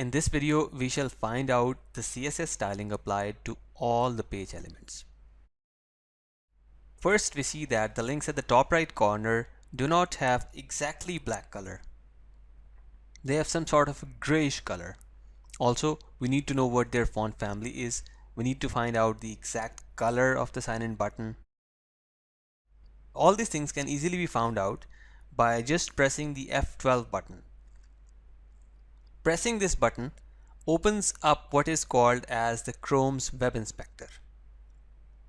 In this video, we shall find out the CSS styling applied to all the page elements. First, we see that the links at the top right corner do not have exactly black color. They have some sort of a grayish color. Also, we need to know what their font family is. We need to find out the exact color of the sign-in button. All these things can easily be found out by just pressing the F12 button. Pressing this button opens up what is called as the Chrome's Web Inspector.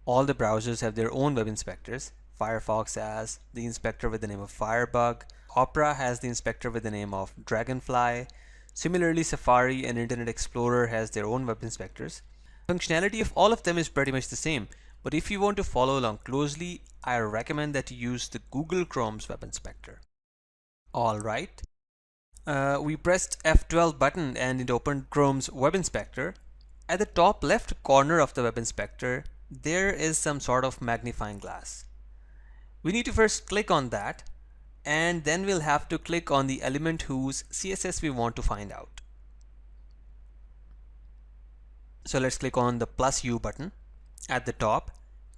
All the browsers have their own web inspectors. Firefox has the inspector with the name of Firebug. Opera has the inspector with the name of Dragonfly. Similarly, Safari and Internet Explorer has their own web inspectors. Functionality of all of them is pretty much the same, but if you want to follow along closely, I recommend that you use the Google Chrome's web inspector. Alright. We pressed F12 button and it opened Chrome's web inspector. At the top left corner of the web inspector, there is some sort of magnifying glass. We need to first click on that, and then we'll have to click on the element whose CSS we want to find out. So let's click on the +U button at the top.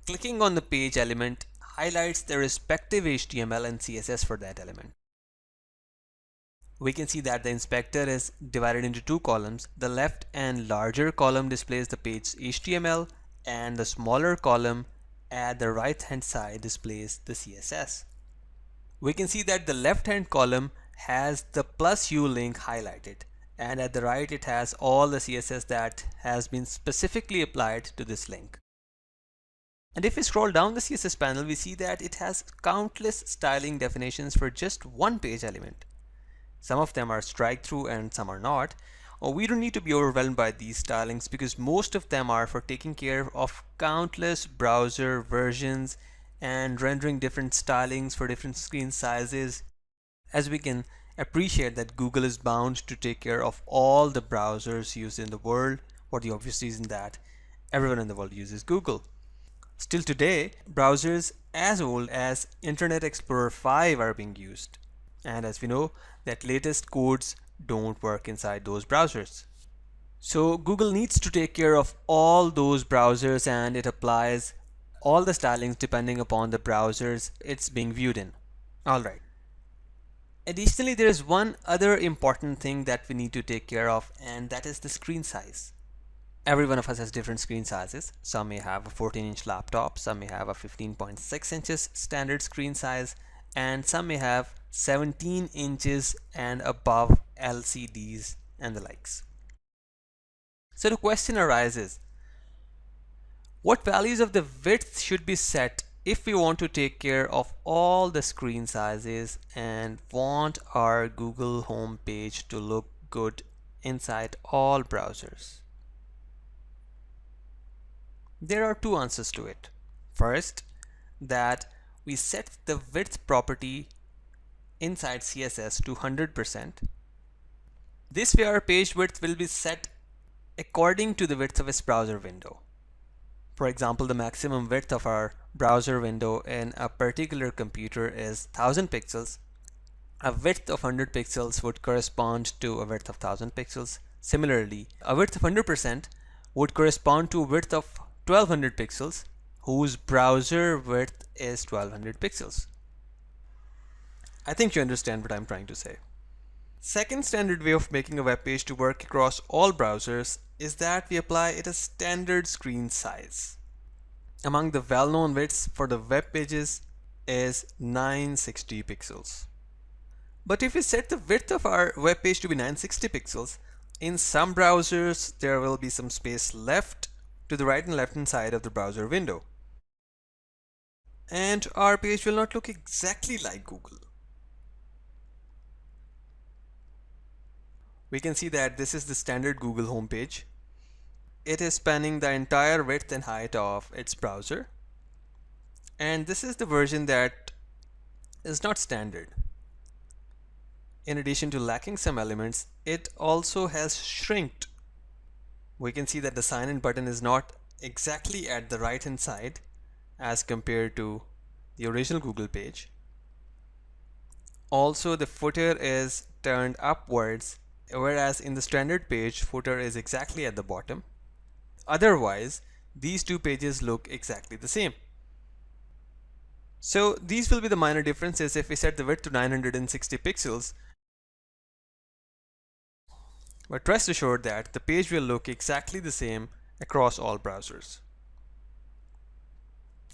Clicking on the page element highlights the respective HTML and CSS for that element. We can see that the inspector is divided into two columns. The left and larger column displays the page's HTML, and the smaller column at the right hand side displays the CSS. We can see that the left hand column has the +U link highlighted, and at the right it has all the CSS that has been specifically applied to this link. And if we scroll down the CSS panel, we see that it has countless styling definitions for just one page element. Some of them are strike through and some are not. We don't need to be overwhelmed by these stylings because most of them are for taking care of countless browser versions and rendering different stylings for different screen sizes. As we can appreciate that Google is bound to take care of all the browsers used in the world, for the obvious reason that everyone in the world uses Google. Still today, browsers as old as Internet Explorer 5 are being used. And as we know, that latest codes don't work inside those browsers. So Google needs to take care of all those browsers, and it applies all the stylings depending upon the browsers it's being viewed in. Alright. Additionally, there is one other important thing that we need to take care of, and that is the screen size. Every one of us has different screen sizes. Some may have a 14-inch laptop, some may have a 15.6 inches standard screen size, and some may have 17 inches and above LCDs and the likes. So the question arises, what values of the width should be set if we want to take care of all the screen sizes and want our Google home page to look good inside all browsers? There are two answers to it. First, that we set the width property inside CSS to 100%. This way our page width will be set according to the width of its browser window. For example, the maximum width of our browser window in a particular computer is 1000 pixels. A width of 100 pixels would correspond to a width of 1000 pixels. Similarly, a width of 100% would correspond to a width of 1200 pixels, whose browser width is 1200 pixels. I think you understand what I'm trying to say. Second standard way of making a web page to work across all browsers is that we apply it a standard screen size. Among the well-known widths for the web pages is 960 pixels. But if we set the width of our web page to be 960 pixels, in some browsers there will be some space left to the right and left hand side of the browser window, and our page will not look exactly like Google. We can see that this is the standard Google homepage. It is spanning the entire width and height of its browser, and this is the version that is not standard. In addition to lacking some elements, it also has shrinked. We can see that the sign-in button is not exactly at the right hand side as compared to the original Google page. Also, the footer is turned upwards whereas in the standard page, footer is exactly at the bottom. Otherwise, these two pages look exactly the same. So these will be the minor differences if we set the width to 960 pixels. But rest assured that the page will look exactly the same across all browsers.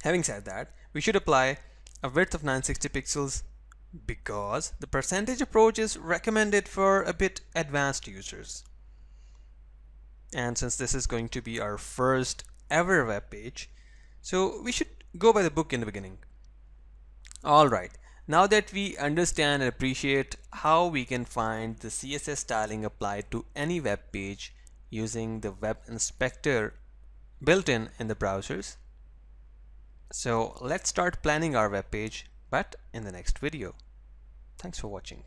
Having said that, we should apply a width of 960 pixels because the percentage approach is recommended for a bit advanced users. And since this is going to be our first ever web page, so we should go by the book in the beginning. Alright, now that we understand and appreciate how we can find the CSS styling applied to any web page using the web inspector built in the browsers, so let's start planning our web page, but in the next video. Thanks for watching.